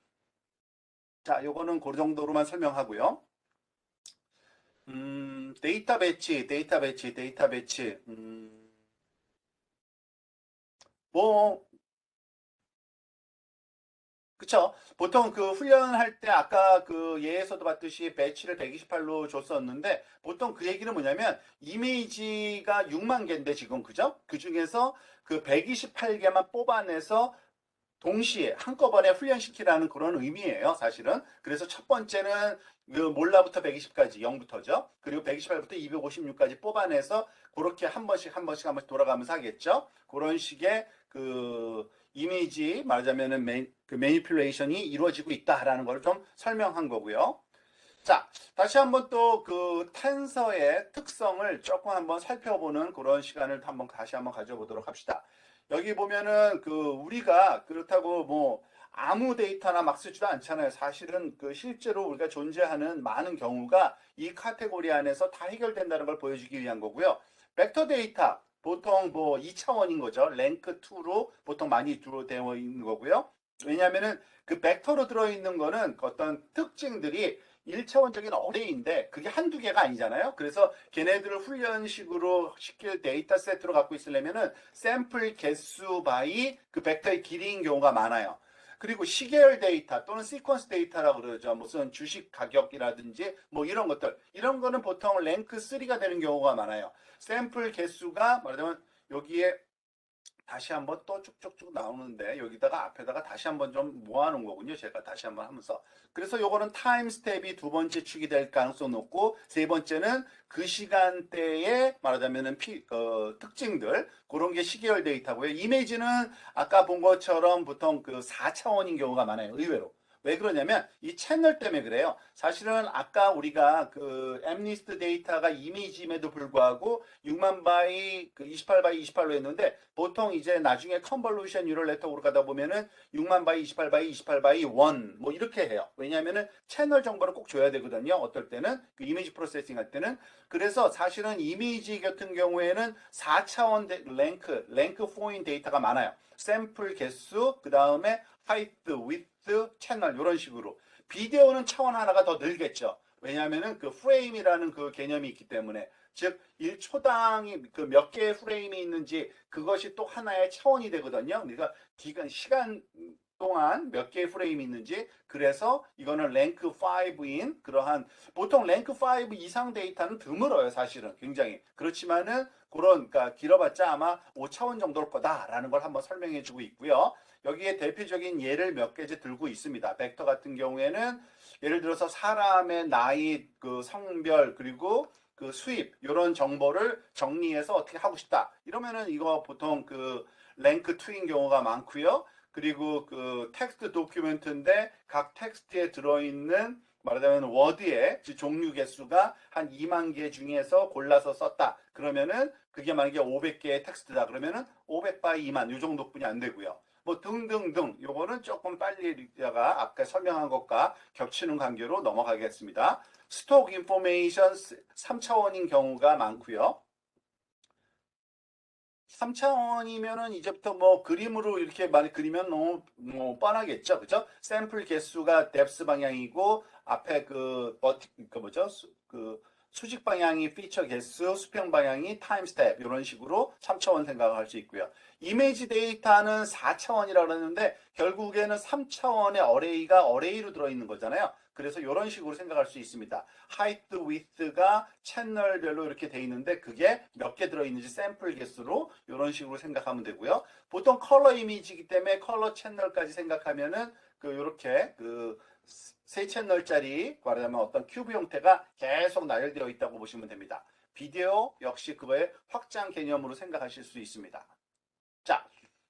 자, 요거는 그 정도로만 설명하고요. 데이터 배치. 뭐 그쵸. 보통 그 훈련할 때 아까 그 예에서도 봤듯이 배치를 128로 줬었는데 보통 그 얘기는 뭐냐면 이미지가 6만 개인데 지금 그죠? 그 중에서 그 128개만 뽑아내서 동시에 한꺼번에 훈련시키라는 그런 의미예요, 사실은. 그래서 첫 번째는 그 몰라부터 120까지 0부터죠. 그리고 128부터 256까지 뽑아내서 그렇게 한 번씩 돌아가면서 하겠죠. 그런 식의 그 이미지 말하자면은 그 매니플레이션이 이루어지고 있다라는 걸 좀 설명한 거고요. 자, 다시 한번 또 그 텐서의 특성을 조금 한번 살펴보는 그런 시간을 한번 다시 한번 가져보도록 합시다. 여기 보면은 그 우리가 그렇다고 뭐 아무 데이터나 막 쓰지도 않잖아요. 사실은 그 실제로 우리가 존재하는 많은 경우가 이 카테고리 안에서 다 해결된다는 걸 보여주기 위한 거고요. 벡터 데이터 보통 뭐 2차원인 거죠. 랭크 2로 보통 많이 되어 있는 거고요. 왜냐하면은 그 벡터로 들어있는 거는 어떤 특징들이 1차원적인 어레이인데 그게 한두 개가 아니잖아요. 그래서 걔네들을 훈련식으로 시킬 데이터 세트로 갖고 있으려면은 샘플 개수 바이 그 벡터의 길이인 경우가 많아요. 그리고 시계열 데이터 또는 시퀀스 데이터라고 그러죠. 무슨 주식 가격이라든지 뭐 이런 것들. 이런 거는 보통 랭크 3가 되는 경우가 많아요. 샘플 개수가 말하자면 여기에 다시 한번 또 쭉쭉쭉 나오는데 여기다가 앞에다가 다시 한번 좀 모아놓은 거군요. 제가 다시 한번 하면서. 그래서 요거는 타임 스텝이 두 번째 축이 될 가능성 높고 세 번째는 그 시간대에 말하자면은 특징들 그런 게 시계열 데이터고요. 이미지는 아까 본 것처럼 보통 그 4차원인 경우가 많아요. 의외로. 왜 그러냐면 이 채널 때문에 그래요. 사실은 아까 우리가 그 엠니스트 데이터가 이미지임에도 불구하고 6만 바이 그 28바이 28로 했는데 보통 이제 나중에 컨볼루션 뉴럴 네트워크로 가다 보면은 6만 바이 28바이 28바이 1 뭐 이렇게 해요. 왜냐하면은 채널 정보를 꼭 줘야 되거든요. 어떨 때는 그 이미지 프로세싱 할 때는 그래서 사실은 이미지 같은 경우에는 4차원 랭크 4인 데이터가 많아요. 샘플 개수 그 다음에 하이트, 위트, 채널 이런 식으로 비디오는 차원 하나가 더 늘겠죠. 왜냐하면은 그 프레임이라는 그 개념이 있기 때문에 즉 1초당 그 몇 개의 프레임이 있는지 그것이 또 하나의 차원이 되거든요. 그러니까 시간 동안 몇 개의 프레임이 있는지 그래서 이거는 랭크 5인 그러한 보통 랭크 5 이상 데이터는 드물어요. 사실은 굉장히 그렇지만은 그런 그러니까 길어봤자 아마 5차원 정도일 거다라는 걸 한번 설명해 주고 있고요. 여기에 대표적인 예를 몇 개째 들고 있습니다. 벡터 같은 경우에는 예를 들어서 사람의 나이, 그 성별 그리고 그 수입 이런 정보를 정리해서 어떻게 하고 싶다. 이러면은 이거 보통 그 랭크 2인 경우가 많고요. 그리고 그 텍스트 도큐멘트인데 각 텍스트에 들어있는 말하자면 워드의 종류 개수가 한 2만 개 중에서 골라서 썼다. 그러면은 그게 만약에 500개의 텍스트다. 그러면은 500 바이 2만 이 정도뿐이 안 되고요. 뭐 등등등 요거는 조금 빨리 다가 아까 설명한 것과 겹치는 관계로 넘어가겠습니다. 스톡 인포메이션 3차원인 경우가 많고요. 3차원이면은 이제부터 뭐 그림으로 이렇게 많이 그리면 너무 뭐 뻔하겠죠. 그죠? 샘플 개수가 뎁스 방향이고 앞에 그 뭐죠? 그 수직 방향이 피처 개수, 수평 방향이 타임 스텝 이런 식으로 3차원 생각을 할 수 있고요. 이미지 데이터는 4차원이라고 그러는데 결국에는 3차원의 어레이가 어레이로 들어있는 거잖아요. 그래서 이런 식으로 생각할 수 있습니다. 하이트, 위트가 채널별로 이렇게 돼 있는데 그게 몇 개 들어있는지 샘플 개수로 이런 식으로 생각하면 되고요. 보통 컬러 이미지이기 때문에 컬러 채널까지 생각하면은 그 이렇게 그 세 채널짜리 말하자면 어떤 큐브 형태가 계속 나열되어 있다고 보시면 됩니다. 비디오 역시 그거의 확장 개념으로 생각하실 수 있습니다. 자,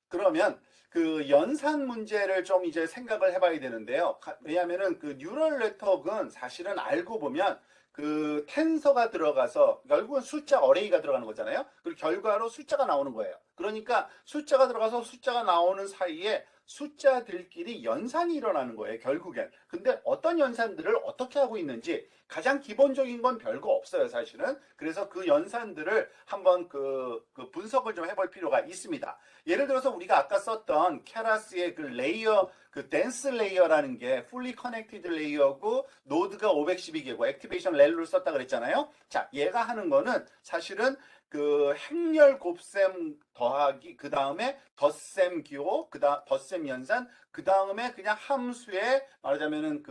그러면 그 연산 문제를 좀 이제 생각을 해봐야 되는데요. 왜냐하면은 그 뉴럴 네트워크는 사실은 알고 보면 그 텐서가 들어가서 결국은 숫자 어레이가 들어가는 거잖아요. 그리고 결과로 숫자가 나오는 거예요. 그러니까 숫자가 들어가서 숫자가 나오는 사이에 숫자들끼리 연산이 일어나는 거예요. 결국엔. 근데 어떤 연산들을 어떻게 하고 있는지 가장 기본적인 건 별거 없어요. 사실은. 그래서 그 연산들을 한번 그 분석을 좀 해볼 필요가 있습니다. 예를 들어서 우리가 아까 썼던 케라스의 그 레이어, 그 댄스 레이어라는 게 fully connected 레이어고 노드가 512개고 액티베이션 렐루를 썼다 그랬잖아요. 자, 얘가 하는 거는 사실은 그 행렬 곱셈 더하기 그 다음에 덧셈 기호 그다음 덧셈 연산 그 다음에 그냥 함수에 말하자면은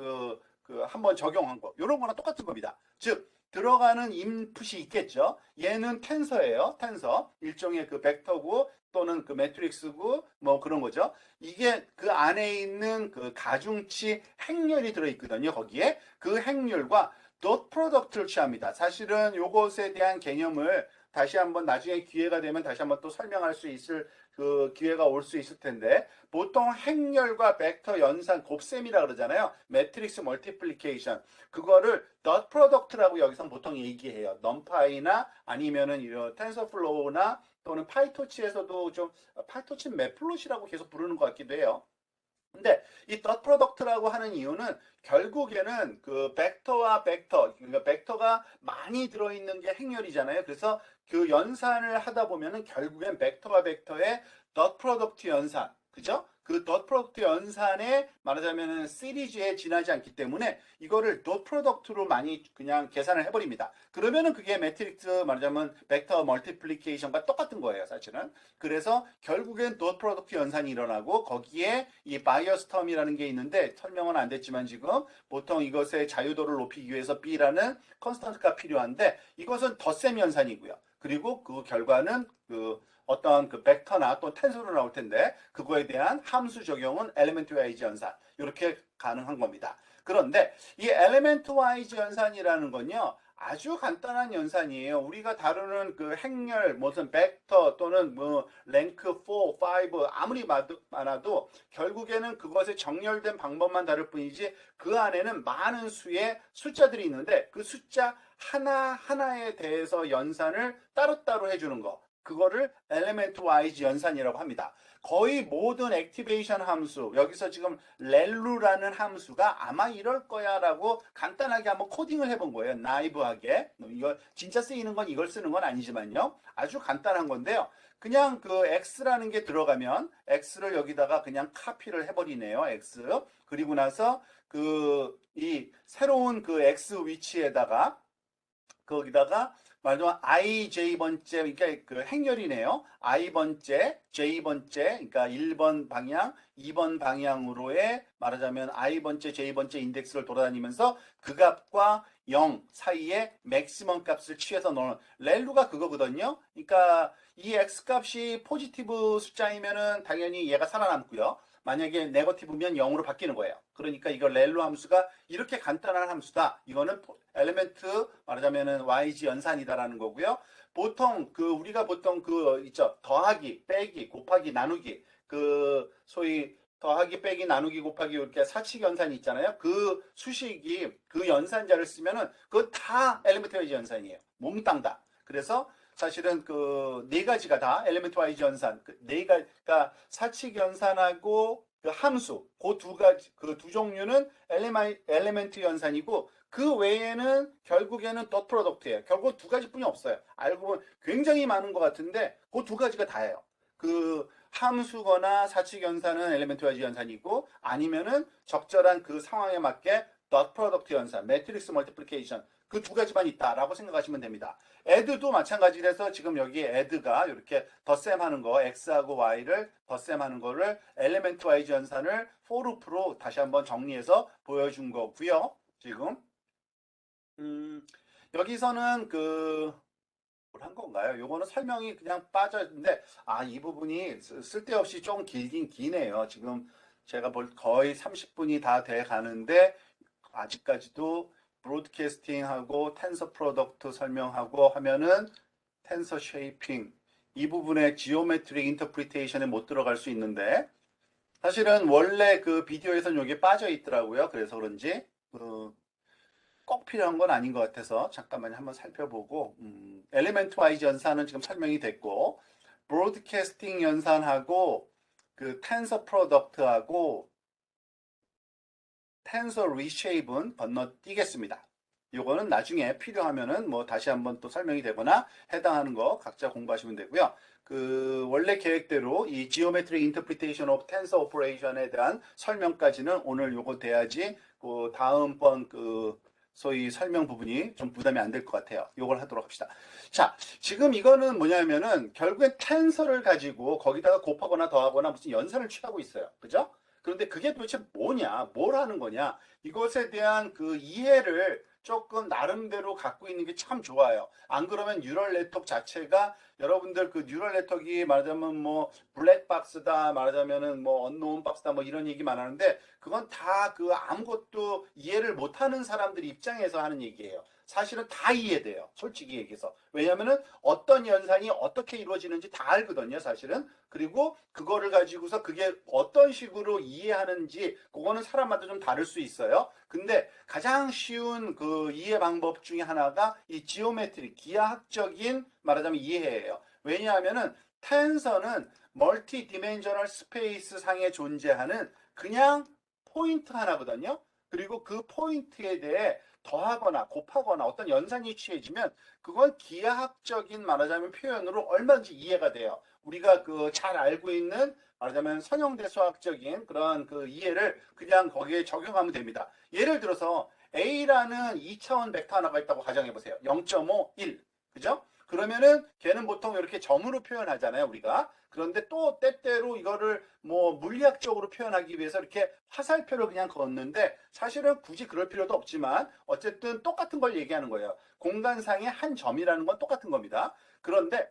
한번 적용한 거 이런 거랑 똑같은 겁니다. 즉 들어가는 인풋이 있겠죠. 얘는 텐서예요. 텐서 일종의 그 벡터고 또는 그 매트릭스고 뭐 그런 거죠. 이게 그 안에 있는 그 가중치 행렬이 들어있거든요. 거기에 그 행렬과 덧 프로덕트를 취합니다. 사실은 요것에 대한 개념을 다시 한번 나중에 기회가 되면 다시 한번 또 설명할 수 있을 그 기회가 올 수 있을 텐데 보통 행렬과 벡터 연산 곱셈이라 그러잖아요. 매트릭스 멀티플리케이션 그거를 덧 프로덕트라고 여기서 보통 얘기해요. 넘파이나 아니면은 이런 텐서플로우나 또는 파이토치에서도 좀 파이토치 맵플롯이라고 계속 부르는 것 같기도 해요. 근데 이 덧 프로덕트라고 하는 이유는 결국에는 그 벡터와 벡터, 그러니까 벡터가 많이 들어있는 게 행렬이잖아요. 그래서 그 연산을 하다 보면은 결국엔 벡터와 벡터의 덧 프로덕트 연산, 그죠? 그 덧 프로덕트 연산에 말하자면은 시리즈에 지나지 않기 때문에 이거를 덧 프로덕트로 많이 그냥 계산을 해버립니다. 그러면은 그게 매트릭스 말하자면 벡터 멀티플리케이션과 똑같은 거예요, 사실은. 그래서 결국엔 덧 프로덕트 연산이 일어나고 거기에 이 바이어스 텀이라는 게 있는데 설명은 안 됐지만 지금 보통 이것의 자유도를 높이기 위해서 B라는 컨스턴트가 필요한데 이것은 덧셈 연산이고요. 그리고 그 결과는 그 어떤 그 벡터나 또 텐서로 나올 텐데 그거에 대한 함수 적용은 엘리멘트 와이즈 연산 이렇게 가능한 겁니다. 그런데 이 엘리멘트 와이즈 연산이라는 건요. 아주 간단한 연산이에요. 우리가 다루는 그 행렬, 무슨 벡터 또는 뭐 랭크 4, 5 아무리 많아도 결국에는 그것의 정렬된 방법만 다를 뿐이지 그 안에는 많은 수의 숫자들이 있는데 그 숫자 하나하나에 대해서 연산을 따로따로 해주는 거. 그거를 엘리멘트 와이즈 연산이라고 합니다. 거의 모든 액티베이션 함수, 여기서 지금 렐루라는 함수가 아마 이럴 거야라고 간단하게 한번 코딩을 해본 거예요. 나이브하게. 이거 진짜 쓰이는 건 이걸 쓰는 건 아니지만요. 아주 간단한 건데요. 그냥 그 x라는 게 들어가면 x를 여기다가 그냥 카피를 해버리네요. x. 그리고 나서 그 이 새로운 그 x 위치에다가 거기다가 말하자면 ij번째 그러니까 그 행렬이네요. i번째, j번째 그러니까 1번 방향, 2번 방향으로의 말하자면 i번째, j번째 인덱스를 돌아다니면서 그 값과 0 사이에 맥시멈 값을 취해서 넣는 렐루가 그거거든요. 그러니까 이 x 값이 포지티브 숫자이면은 당연히 얘가 살아남고요. 만약에 네거티브면 0으로 바뀌는 거예요. 그러니까 이거 렐루 함수가 이렇게 간단한 함수다. 이거는 엘리멘트 말하자면은 yg 연산이다라는 거고요. 보통 그 우리가 보통 그 있죠. 더하기, 빼기, 곱하기, 나누기 그 소위 더하기, 빼기, 나누기, 곱하기 이렇게 사칙 연산이 있잖아요. 그 수식이 그 연산자를 쓰면은 그거 다 엘리멘트 와이즈 연산이에요. 몽땅 다. 그래서 사실은 그 네 가지가 다 엘리멘트 와이즈 연산, 그네 가지, 그러니까 사칙 연산하고 그 함수, 그 두 가지, 그 두 종류는 엘리멘트 연산이고 그 외에는 결국에는 덧 프로덕트예요. 결국 두 가지뿐이 없어요. 알고 보면 굉장히 많은 것 같은데 그 두 가지가 다예요. 그 함수거나 사칙 연산은 엘리멘트 와이즈 연산이고 아니면은 적절한 그 상황에 맞게 덧 프로덕트 연산, 매트릭스 멀티플리케이션 그 두 가지만 있다라고 생각하시면 됩니다. add도 마찬가지라서 지금 여기 add가 이렇게 덧셈하는 거 x하고 y를 덧셈하는 거를 엘리멘트 와이즈 연산을 for loop로 다시 한번 정리해서 보여준 거고요. 지금 여기서는 그 뭘 한 건가요? 요거는 설명이 그냥 빠져 있는데 이 부분이 쓸데없이 좀 길긴 기네요. 지금 제가 볼 거의 30분이 다 돼 가는데 아직까지도 브로드캐스팅하고 텐서 프로덕트 설명하고 하면은 텐서 쉐이핑 이 부분에 지오메트릭 인터프리테이션에 못 들어갈 수 있는데 사실은 원래 그 비디오에서는 여기 빠져 있더라고요. 그래서 그런지 꼭 필요한 건 아닌 것 같아서 잠깐만 한번 살펴보고 엘리멘트 와이즈 연산은 지금 설명이 됐고 브로드캐스팅 연산하고 그 텐서 프로덕트하고 텐서 리쉐입은 건너뛰겠습니다. 이거는 나중에 필요하면은 뭐 다시 한번 또 설명이 되거나 해당하는 거 각자 공부하시면 되고요. 그 원래 계획대로 이 Geometric Interpretation of Tensor Operation에 대한 설명까지는 오늘 요거 돼야지 그 다음번 그 소위 설명 부분이 좀 부담이 안 될 것 같아요. 요걸 하도록 합시다. 자, 지금 이거는 뭐냐면은 결국엔 텐서를 가지고 거기다가 곱하거나 더하거나 무슨 연산을 취하고 있어요. 그죠? 그런데 그게 도대체 뭐냐, 뭘 하는 거냐, 이것에 대한 그 이해를 조금 나름대로 갖고 있는 게 참 좋아요. 안 그러면 뉴럴 네트워크 자체가 여러분들 그 뉴럴 네트워크가 말하자면 뭐 블랙박스다, 말하자면은 뭐 언노운 박스다, 뭐 이런 얘기만 하는데 그건 다 그 아무것도 이해를 못하는 사람들 입장에서 하는 얘기예요. 사실은 다 이해돼요. 솔직히 얘기해서. 왜냐면은 어떤 연산이 어떻게 이루어지는지 다 알거든요, 사실은. 그리고 그거를 가지고서 그게 어떤 식으로 이해하는지 그거는 사람마다 좀 다를 수 있어요. 근데 가장 쉬운 그 이해 방법 중에 하나가 이 지오메트리, 기하학적인 말하자면 이해예요. 왜냐하면은 텐서는 멀티 디멘셔널 스페이스 상에 존재하는 그냥 포인트 하나거든요. 그리고 그 포인트에 대해 더하거나 곱하거나 어떤 연산이 취해지면 그건 기하학적인 말하자면 표현으로 얼마든지 이해가 돼요. 우리가 그 잘 알고 있는 말하자면 선형대수학적인 그런 그 이해를 그냥 거기에 적용하면 됩니다. 예를 들어서 A라는 2차원 벡터 하나가 있다고 가정해 보세요. 0.5, 1. 그죠? 그러면은 걔는 보통 이렇게 점으로 표현하잖아요, 우리가. 그런데 또 때때로 이거를 뭐 물리학적으로 표현하기 위해서 이렇게 화살표를 그냥 그었는데 사실은 굳이 그럴 필요도 없지만 어쨌든 똑같은 걸 얘기하는 거예요. 공간상의 한 점이라는 건 똑같은 겁니다. 그런데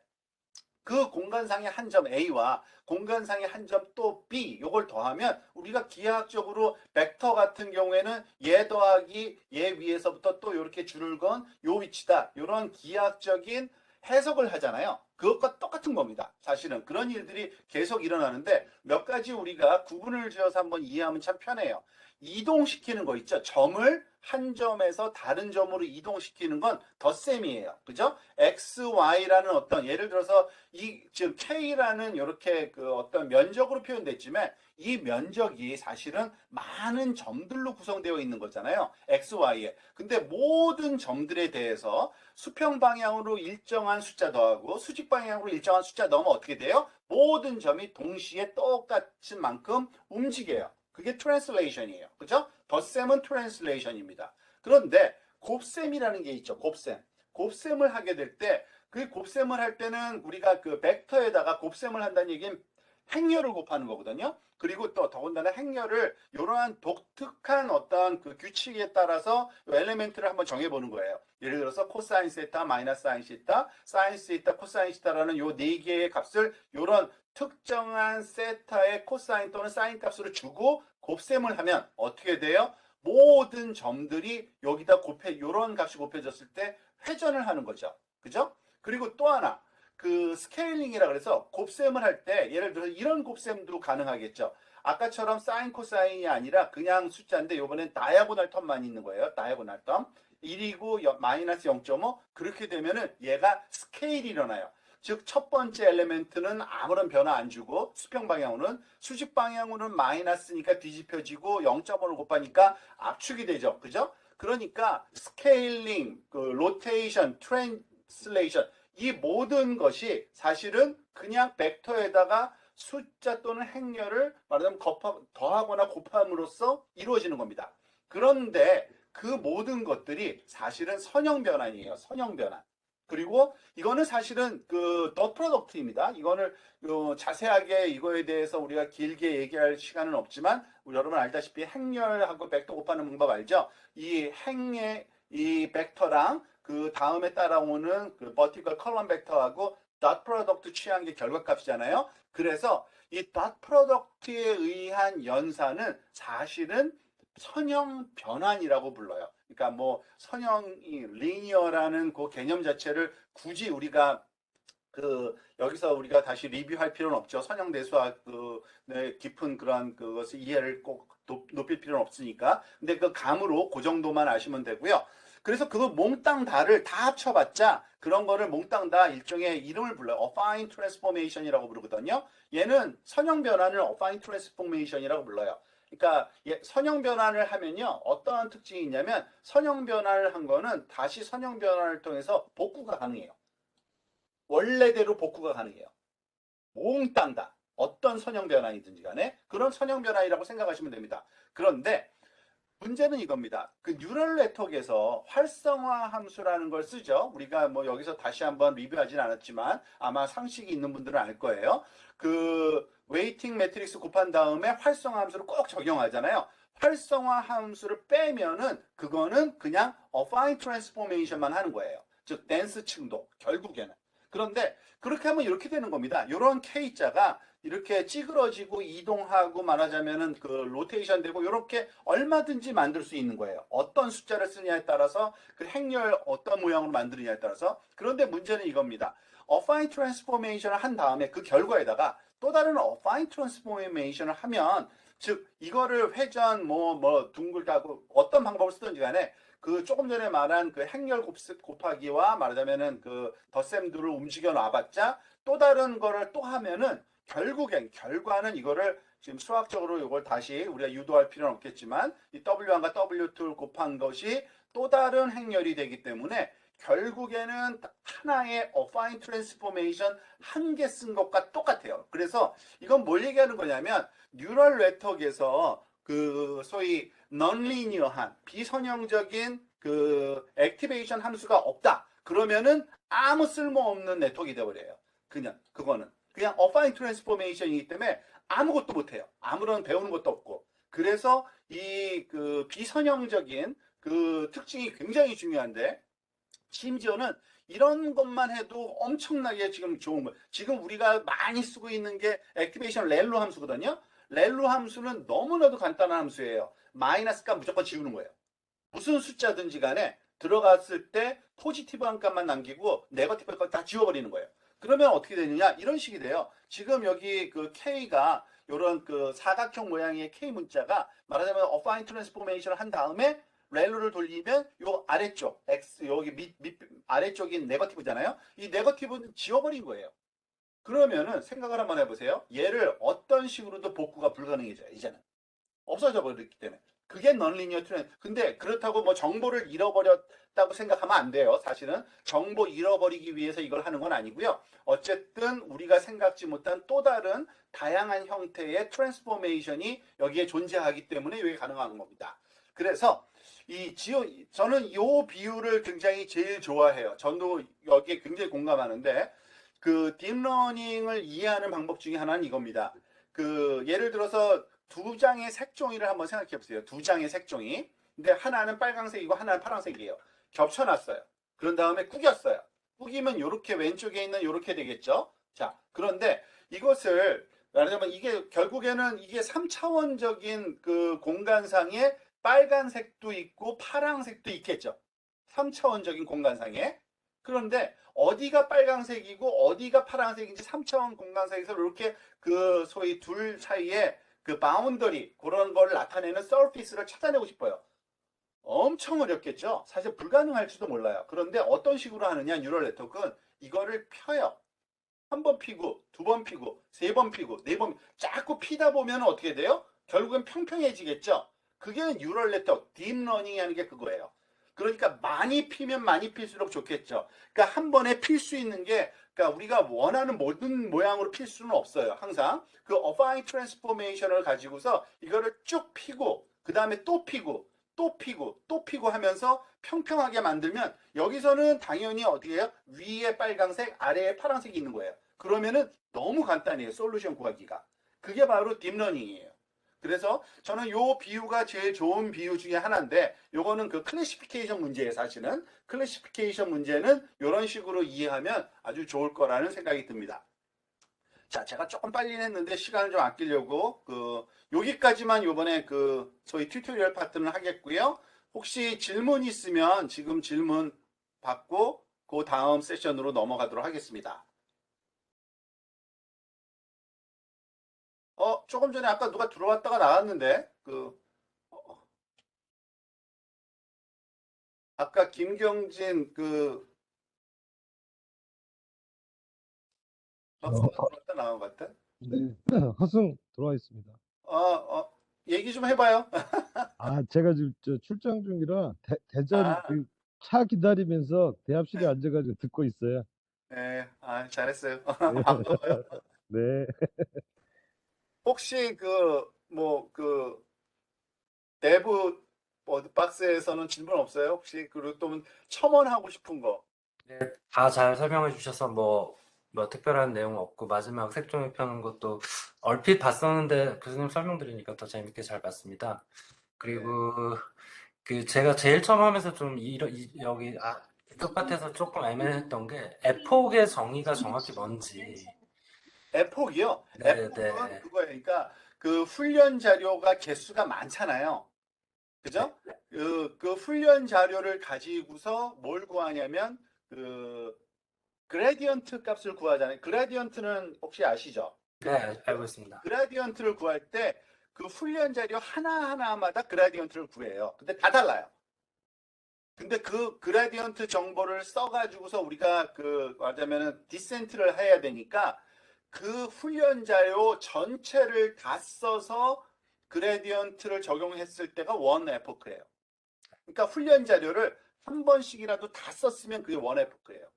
그 공간상의 한 점 A와 공간상의 한 점 또 B 요걸 더하면 우리가 기하학적으로 벡터 같은 경우에는 얘 더하기 얘 위에서부터 또 이렇게 줄을 건 요 위치다. 이런 기하학적인 해석을 하잖아요. 그것과 똑같은 겁니다. 사실은 그런 일들이 계속 일어나는데 몇 가지 우리가 구분을 지어서 한번 이해하면 참 편해요. 이동시키는 거 있죠. 점을 한 점에서 다른 점으로 이동시키는 건 덧셈이에요. 그죠? x, y라는 어떤 예를 들어서 이 지금 k라는 이렇게 그 어떤 면적으로 표현됐지만 이 면적이 사실은 많은 점들로 구성되어 있는 거잖아요. x, y에. 근데 모든 점들에 대해서 수평 방향으로 일정한 숫자 더하고 수직 방향으로 일정한 숫자 넣으면 어떻게 돼요? 모든 점이 동시에 똑같은 만큼 움직여요. 그게 트랜슬레이션이에요. 그죠? 덧셈은 트랜슬레이션입니다. 그런데 곱셈이라는 게 있죠. 곱셈. 곱셈을 하게 될 때 그 곱셈을 할 때는 우리가 그 벡터에다가 곱셈을 한다는 얘기는 행렬을 곱하는 거거든요. 그리고 또 더군다나 행렬을 이러한 독특한 어떤 그 규칙에 따라서 엘리멘트를 한번 정해보는 거예요. 예를 들어서 코사인 세타, 마이너스 사인 시타, 사인 시타, 코사인 시타라는 요 네 개의 값을 이런 특정한 세타의 코사인 또는 사인 값으로 주고 곱셈을 하면 어떻게 돼요? 모든 점들이 여기다 이런 값이 곱해졌을 때 회전을 하는 거죠. 그죠? 그리고 또 하나, 그 스케일링이라 그래서 곱셈을 할 때 예를 들어서 이런 곱셈도 가능하겠죠. 아까처럼 사인 코사인이 아니라 그냥 숫자인데 이번엔 다이아고널 텀만 있는 거예요. 다이아고널 텀. 1이고 마이너스 0.5 그렇게 되면은 얘가 스케일이 일어나요. 즉 첫 번째 엘리멘트는 아무런 변화 안 주고 수평 방향으로는 수직 방향으로는 마이너스니까 뒤집혀지고 0.5를 곱하니까 압축이 되죠. 그죠? 그러니까 스케일링, 그 로테이션, 트랜슬레이션 이 모든 것이 사실은 그냥 벡터에다가 숫자 또는 행렬을 말하자면 더하거나 곱함으로써 이루어지는 겁니다. 그런데 그 모든 것들이 사실은 선형 변환이에요. 선형 변환. 그리고 이거는 사실은 그 덧 프로덕트입니다. 이거를 자세하게 이거에 대해서 우리가 길게 얘기할 시간은 없지만 여러분 알다시피 행렬하고 벡터 곱하는 방법 알죠? 이 행의 이 벡터랑 그 다음에 따라오는 그 버티컬 컬럼 벡터하고 덧 프로덕트 취한 게 결과값이잖아요. 그래서 이 덧 프로덕트에 의한 연산은 사실은 선형 변환이라고 불러요. 그러니까 뭐 선형이 리니어라는 그 개념 자체를 굳이 우리가 그 여기서 우리가 다시 리뷰할 필요는 없죠. 선형 대수학 그 깊은 그런 그것을 이해를 꼭 높일 필요는 없으니까. 근데 그 감으로 그 정도만 아시면 되고요. 그래서 그거 몽땅 다를 다 합쳐봤자 그런 거를 몽땅 다 일종의 이름을 불러요. affine transformation이라고 부르거든요. 얘는 선형 변환을 affine transformation이라고 불러요. 그러니까 선형 변환을 하면요 어떠한 특징이 있냐면 선형 변환을 한 거는 다시 선형 변환을 통해서 복구가 가능해요. 원래대로 복구가 가능해요. 몽땅 다 어떤 선형 변환이든지 간에 그런 선형 변환이라고 생각하시면 됩니다. 그런데 문제는 이겁니다. 그 뉴럴 네트워크에서 활성화 함수라는 걸 쓰죠. 우리가 뭐 여기서 다시 한번 리뷰하진 않았지만 아마 상식이 있는 분들은 알 거예요. 그 웨이팅 매트릭스 곱한 다음에 활성화 함수를 꼭 적용하잖아요. 활성화 함수를 빼면은 그거는 그냥 affine transformation만 하는 거예요. 즉 댄스 층도 결국에는. 그런데 그렇게 하면 이렇게 되는 겁니다. 이런 K자가 이렇게 찌그러지고 이동하고 말하자면은 그 로테이션 되고 이렇게 얼마든지 만들 수 있는 거예요. 어떤 숫자를 쓰냐에 따라서 그 행렬 어떤 모양으로 만드느냐에 따라서. 그런데 문제는 이겁니다. 어파인 트랜스포메이션을 한 다음에 그 결과에다가 또 다른 어파인 트랜스포메이션을 하면 즉 이거를 회전 뭐 둥글다고 어떤 방법을 쓰든지 간에 그 조금 전에 말한 그 행렬 곱하기와 말하자면은 그 덧셈들을 움직여 놔봤자 또 다른 거를 또 하면은 결국엔 결과는 이거를 지금 수학적으로 이걸 다시 우리가 유도할 필요는 없겠지만 이 W1과 W2를 곱한 것이 또 다른 행렬이 되기 때문에 결국에는 하나의 어파인 트랜스포메이션 한 개 쓴 것과 똑같아요. 그래서 이건 뭘 얘기하는 거냐면 뉴럴 네트워크에서 그 소위 넌리니어한 비선형적인 그 액티베이션 함수가 없다. 그러면은 아무 쓸모없는 네트워크가 되어버려요. 그냥 그거는 그냥 어파인 트랜스포메이션이기 때문에 아무것도 못해요. 아무런 배우는 것도 없고. 그래서 이 그 비선형적인 그 특징이 굉장히 중요한데 심지어는 이런 것만 해도 엄청나게 지금 좋은 거예요. 지금 우리가 많이 쓰고 있는 게 액티베이션 렐로 함수거든요. 렐로 함수는 너무나도 간단한 함수예요. 마이너스값 무조건 지우는 거예요. 무슨 숫자든지 간에 들어갔을 때 포지티브한 값만 남기고 네거티브 값 다 지워버리는 거예요. 그러면 어떻게 되느냐? 이런 식이 돼요. 지금 여기 그 K가 이런 그 사각형 모양의 K 문자가 말하자면 어파인 트랜스포메이션을 한 다음에 렐로를 돌리면 요 아래쪽 X 여기 밑 아래쪽인 네거티브잖아요. 이 네거티브는 지워버린 거예요. 그러면은 생각을 한번 해보세요. 얘를 어떤 식으로도 복구가 불가능해져요. 이제는. 없어져 버렸기 때문에. 그게 넌리니어 트랜. 근데 그렇다고 뭐 정보를 잃어버렸다고 생각하면 안 돼요. 사실은 정보 잃어버리기 위해서 이걸 하는 건 아니고요. 어쨌든 우리가 생각지 못한 또 다른 다양한 형태의 트랜스포메이션이 여기에 존재하기 때문에 이게 가능한 겁니다. 그래서 저는 이 비유를 굉장히 제일 좋아해요. 저도 여기에 굉장히 공감하는데 그 딥러닝을 이해하는 방법 중에 하나는 이겁니다. 그 예를 들어서 두 장의 색종이를 한번 생각해 보세요. 두 장의 색종이. 근데 하나는 빨강색이고 하나는 파란색이에요. 겹쳐놨어요. 그런 다음에 구겼어요. 구기면 이렇게 왼쪽에 있는 이렇게 되겠죠. 자, 그런데 이것을 말하자면 이게 결국에는 이게 3차원적인 그 공간상에 빨간색도 있고 파란색도 있겠죠. 3차원적인 공간상에. 그런데 어디가 빨간색이고 어디가 파란색인지 3차원 공간상에서 이렇게 그 소위 둘 사이에 그 바운더리 그런 걸 나타내는 서피스를 찾아내고 싶어요. 엄청 어렵겠죠. 사실 불가능할지도 몰라요. 그런데 어떤 식으로 하느냐 뉴럴 네트워크는 이거를 펴요. 한 번 피고 두 번 피고 세 번 피고 네 번 자꾸 피다 보면 어떻게 돼요? 결국엔 평평해지겠죠. 그게 뉴럴 네트워크 딥러닝이 하는 게 그거예요. 그러니까 많이 피면 많이 필수록 좋겠죠. 그러니까 한 번에 필 수 있는 게 그러니까 우리가 원하는 모든 모양으로 필 수는 없어요. 항상 그 어파인 트랜스포메이션을 가지고서 이거를 쭉 피고 그 다음에 또 피고 또 피고 또 피고 하면서 평평하게 만들면 여기서는 당연히 어디에요? 위에 빨강색, 아래에 파란색이 있는 거예요. 그러면은 너무 간단해요. 솔루션 구하기가. 그게 바로 딥러닝이에요. 그래서 저는 요 비유가 제일 좋은 비유 중에 하나인데 요거는 그 클래시피케이션 문제예요. 사실은 클래시피케이션 문제는 이런 식으로 이해하면 아주 좋을 거라는 생각이 듭니다. 자, 제가 조금 빨리 했는데 시간을 좀 아끼려고 그 여기까지만 요번에 그 저희 튜토리얼 파트는 하겠고요. 혹시 질문 있으면 지금 질문 받고 그 다음 세션으로 넘어가도록 하겠습니다. 조금 전에 아까 누가 들어왔다가 나왔는데 아까 김경진 어, 박수가 들어왔다 나온 것 같아. 네. 허승 들어와 있습니다. 얘기 좀 해봐요. 제가 지금 출장 중이라 대전 아, 차 기다리면서 대합실에 네, 앉아가지고 듣고 있어요. 네, 잘했어요. 네. 반가워요. 네. 혹시 내부 박스에서는 질문 없어요? 혹시 그리고 또 첨언하고 싶은 거? 네, 다 잘 설명해 주셔서 뭐 특별한 내용 없고 마지막 색종이 펴는 것도 얼핏 봤었는데 교수님 설명 들으니까 더 재밌게 잘 봤습니다. 네, 그리고 그 제가 제일 처음 하면서 좀 여기 똑같아서 조금 애매했던 게 에폭의 정의가 정확히 뭔지. 에폭이요. 네, 에폭은 네, 그거예요. 그러니까 그 훈련 자료가 개수가 많잖아요. 그죠? 그 훈련 자료를 가지고서 뭘 구하냐면 그 그레디언트 값을 구하잖아요. 그레디언트는 혹시 아시죠? 네, 알고 있습니다. 그라디언트를 구할 때 그 훈련 자료 하나하나마다 그라디언트를 구해요. 근데 다 달라요. 근데 그 그라디언트 정보를 써가지고서 우리가 그 말하자면은 디센트를 해야 되니까 그 훈련 자료 전체를 다 써서 그레디언트를 적용했을 때가 원 에포크예요. 그러니까 훈련 자료를 한 번씩이라도 다 썼으면 그게 원 에포크예요.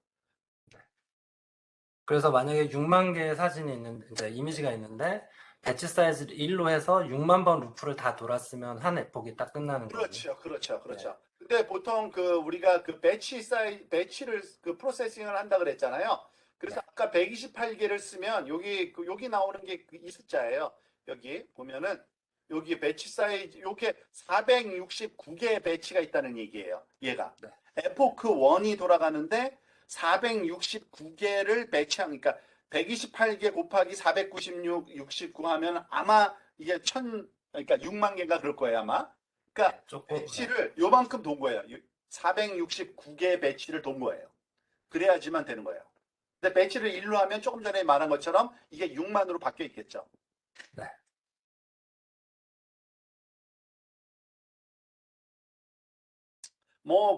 그래서 만약에 6만 개의 사진이 이제 이미지가 있는데 배치 사이즈를 1로 해서 6만 번 루프를 다 돌았으면 한 에폭이 딱 끝나는 거고. 그렇죠, 그렇죠, 네, 그렇죠. 근데 보통 그 우리가 그 배치를 그 프로세싱을 한다 그랬잖아요. 그래서 네, 아까 128개를 쓰면 여기 나오는 게 이 숫자예요. 여기 보면은 여기 배치 사이즈 요게 469개의 배치가 있다는 얘기예요. 얘가 네. 에포크 1이 돌아가는데 469개를 배치한 그러니까 128개 곱하기 496, 69 하면 아마 이게 그러니까 6만 개가 그럴 거예요, 아마. 그러니까 네, 조금, 네. 배치를 요만큼 돈 거예요. 469개의 배치를 돈 거예요. 그래야지만 되는 거예요. 근데 배치를 1로 하면 조금 전에 말한 것처럼 이게 6만으로 바뀌어 있겠죠. 네. 뭐